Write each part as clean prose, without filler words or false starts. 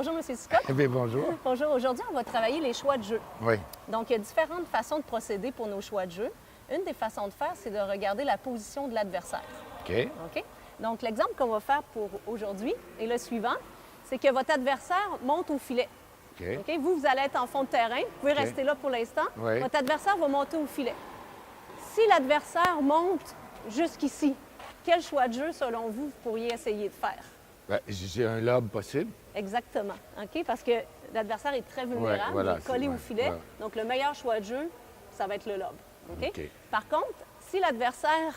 Bonjour, M. Scott. Eh bien, bonjour. Bonjour. Aujourd'hui, on va travailler les choix de jeu. Oui. Donc, il y a différentes façons de procéder pour nos choix de jeu. Une des façons de faire, c'est de regarder la position de l'adversaire. OK. OK? Donc, l'exemple qu'on va faire pour aujourd'hui est le suivant. C'est que votre adversaire monte au filet. OK. OK? Vous allez être en fond de terrain. Vous pouvez rester là pour l'instant. Oui. Votre adversaire va monter au filet. Si l'adversaire monte jusqu'ici, quel choix de jeu, selon vous, vous pourriez essayer de faire? Ben, j'ai un lobe possible. Exactement. OK? Parce que l'adversaire est très vulnérable, Ouais, voilà, il est collé c'est au vrai, filet. ouais. Donc, le meilleur choix de jeu, ça va être le lobe. OK? OK. Par contre, si l'adversaire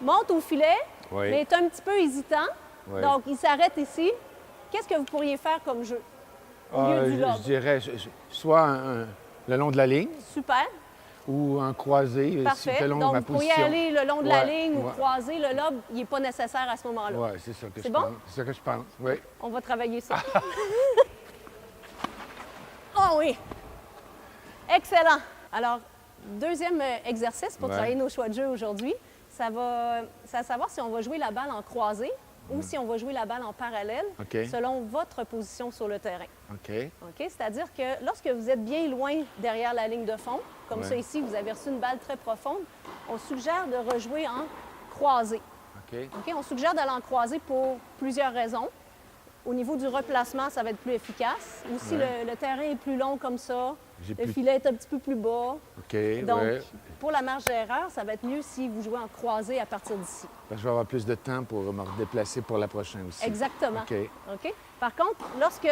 monte au filet, Oui. mais est un petit peu hésitant, Oui. donc il s'arrête ici, qu'est-ce que vous pourriez faire comme jeu au lieu du lobe? Je dirais soit le long de la ligne Super. ou un croisé le Parfait. long Donc, de ma vous pourriez position. aller le long de la Ouais, ligne ou ouais. croiser. Le lobe, il n'est pas nécessaire à ce moment-là. Oui, c'est ça que C'est je bon? pense. C'est ça que je pense, oui. On va travailler ça. Oh oui! Excellent! Alors, deuxième exercice pour Ouais. travailler nos choix de jeu aujourd'hui, c'est à savoir si on va jouer la balle en croisée ou si on va jouer la balle en parallèle OK. selon votre position sur le terrain. OK. OK? C'est-à-dire que lorsque vous êtes bien loin derrière la ligne de fond, comme Ouais. ça ici, vous avez reçu une balle très profonde, on suggère de rejouer en croisée. OK. OK? On suggère d'aller en croisée pour plusieurs raisons. Au niveau du replacement, ça va être plus efficace. Aussi, Ouais. le terrain est plus long comme ça. J'ai Le plus- filet est un petit peu plus bas. OK, Donc, ouais. pour la marge d'erreur, ça va être mieux si vous jouez en croisée à partir d'ici. Je vais avoir plus de temps pour me redéplacer pour la prochaine aussi. Exactement. OK. OK? Par contre, lorsque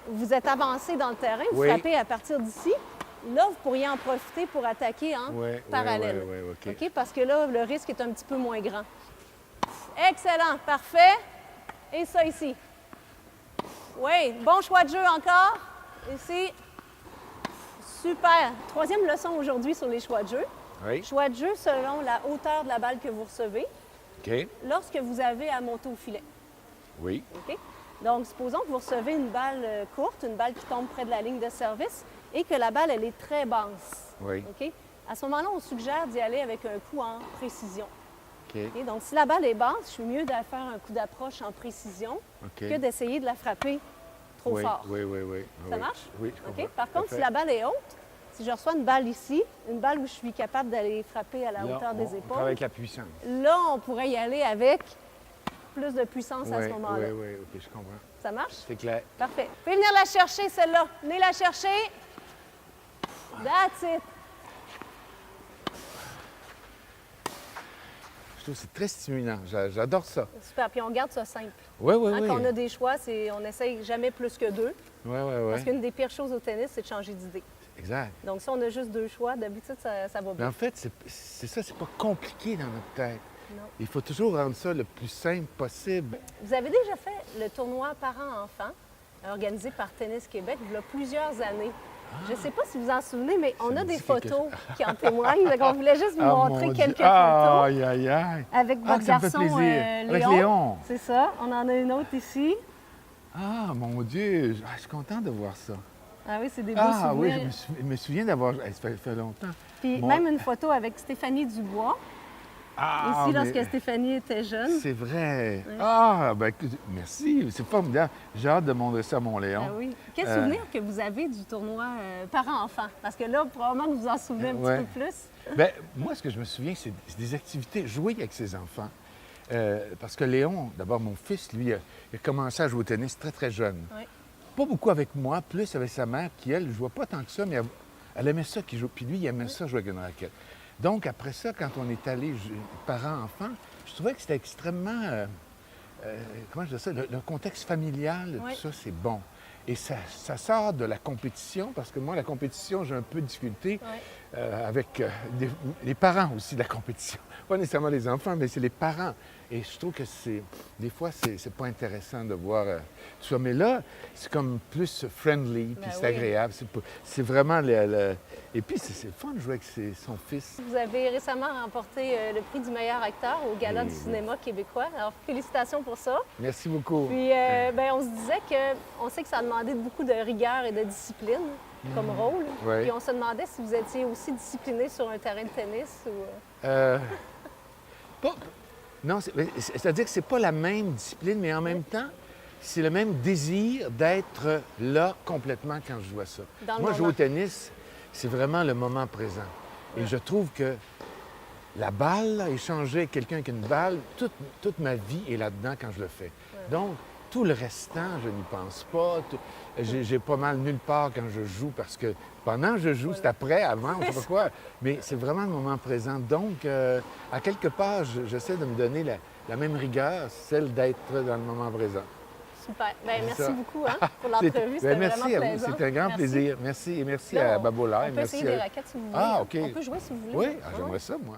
vous êtes avancé dans le terrain, vous Oui. frappez à partir d'ici, là, vous pourriez en profiter pour attaquer en Ouais, parallèle. ouais, ouais, OK. OK? Parce que là, le risque est un petit peu moins grand. Excellent, parfait. Et ça ici. Oui, bon choix de jeu encore. Ici. Super. Troisième leçon aujourd'hui sur les choix de jeu. Oui. Choix de jeu selon la hauteur de la balle que vous recevez OK. lorsque vous avez à monter au filet. Oui. OK? Donc, supposons que vous recevez une balle courte, une balle qui tombe près de la ligne de service et que la balle, elle est très basse. Oui. OK? À ce moment-là, on suggère d'y aller avec un coup en précision. OK. OK? Donc, si la balle est basse, je suis mieux de faire un coup d'approche en précision OK. que d'essayer de la frapper trop oui, fort. oui, oui, oui. Ça Oui. marche? Oui, je OK? comprends. Par contre, Parfait. si la balle est haute, si je reçois une balle ici, une balle où je suis capable d'aller frapper à la Là, hauteur des on travaille épaules, avec la puissance. là, on pourrait y aller avec plus de puissance à Oui, ce moment-là. oui, oui, OK, je comprends. Ça marche? C'est clair. Parfait. Vous pouvez venir la chercher, celle-là. Venez la chercher. That's it. Je trouve que c'est très stimulant. J'adore ça. Super. Puis on garde ça simple. Oui, oui, Hein, oui. Quand on a des choix, on n'essaye jamais plus que deux. Oui, oui, Parce oui. qu'une des pires choses au tennis, c'est de changer d'idée. Exact. Donc, si on a juste deux choix, d'habitude, ça va Mais bien. en fait, c'est ça, c'est pas compliqué dans notre tête. Non. Il faut toujours rendre ça le plus simple possible. Vous avez déjà fait le tournoi parents-enfants organisé par Tennis Québec il y a plusieurs années. Je ne sais pas si vous en souvenez, mais on me a des dit quelque photos qui en témoignent. Donc, on voulait juste vous Ah, montrer mon quelques Dieu. photos Aïe, aïe, aïe. avec Ah, votre ça me fait garçon plaisir. Avec Léon. Léon. C'est ça. On en a une autre ici. Ah, mon Dieu. Ah, je suis content de voir ça. Ah oui, c'est des beaux Ah oui, souvenirs. je me souviens d'avoir... Ça fait longtemps. Puis Mon- même une photo avec Stéphanie Dubois, Ah, ici, mais lorsque Stéphanie était jeune. c'est vrai. Ah, ben écoute, merci. C'est formidable. J'ai hâte de montrer ça à mon Léon. Ah oui. Quel Euh, souvenir que vous avez du tournoi parents-enfants? Parce que là, probablement que vous en souvenez un Ouais. petit peu plus. Ben, moi, ce que je me souviens, c'est des activités, jouer avec ses enfants. Parce que Léon, d'abord, mon fils, lui, il a commencé à jouer au tennis très, très jeune. Oui. Pas beaucoup avec moi, plus avec sa mère, qui, elle, ne jouait pas tant que ça, mais elle aimait ça qu'il joue. Puis lui, il aimait ça jouer avec une raquette. Donc, après ça, quand on est allé parents-enfants, je trouvais que c'était extrêmement... comment je dis ça? Le contexte familial, Oui. tout ça, c'est bon. Et ça sort de la compétition, parce que moi, la compétition, j'ai un peu de difficulté Oui. avec les parents aussi de la compétition. Pas nécessairement les enfants, mais c'est les parents. Et je trouve que des fois, c'est pas intéressant de voir tout ça. Mais là, c'est comme plus friendly, puis Ben c'est oui. agréable. C'est vraiment Et puis, c'est le fun de jouer avec son fils. Vous avez récemment remporté le prix du meilleur acteur au Gala Oui, du oui. cinéma québécois. Alors, félicitations pour ça. Merci beaucoup. Puis, ben, on se disait on sait que ça a demandé beaucoup de rigueur et de discipline comme rôle. Oui. Puis, on se demandait si vous étiez aussi discipliné sur un terrain de tennis ou... Non, c'est-à-dire que c'est pas la même discipline, mais en même temps, c'est le même désir d'être là complètement quand je vois ça. Dans le Moi, jouer moment. au tennis, c'est vraiment le moment présent. Et je trouve que la balle, là, échanger avec quelqu'un avec une balle, toute ma vie est là-dedans quand je le fais. Donc, tout le restant, je n'y pense pas. J'ai pas mal nulle part quand je joue parce que pendant que je joue, c'est après, avant, je sais pas quoi. Mais c'est vraiment le moment présent. Donc, à quelque part, j'essaie de me donner la même rigueur, celle d'être dans le moment présent. Super. Bien, C'est merci ça. beaucoup pour l'entrevue. C'était Merci vraiment à vous, plaisant. c'est un grand Merci. plaisir. Merci et merci Là, à Babola. on peut essayer des raquettes si vous voulez. Ah, OK. On peut jouer si vous voulez. Oui, Ouais. j'aimerais ça, moi.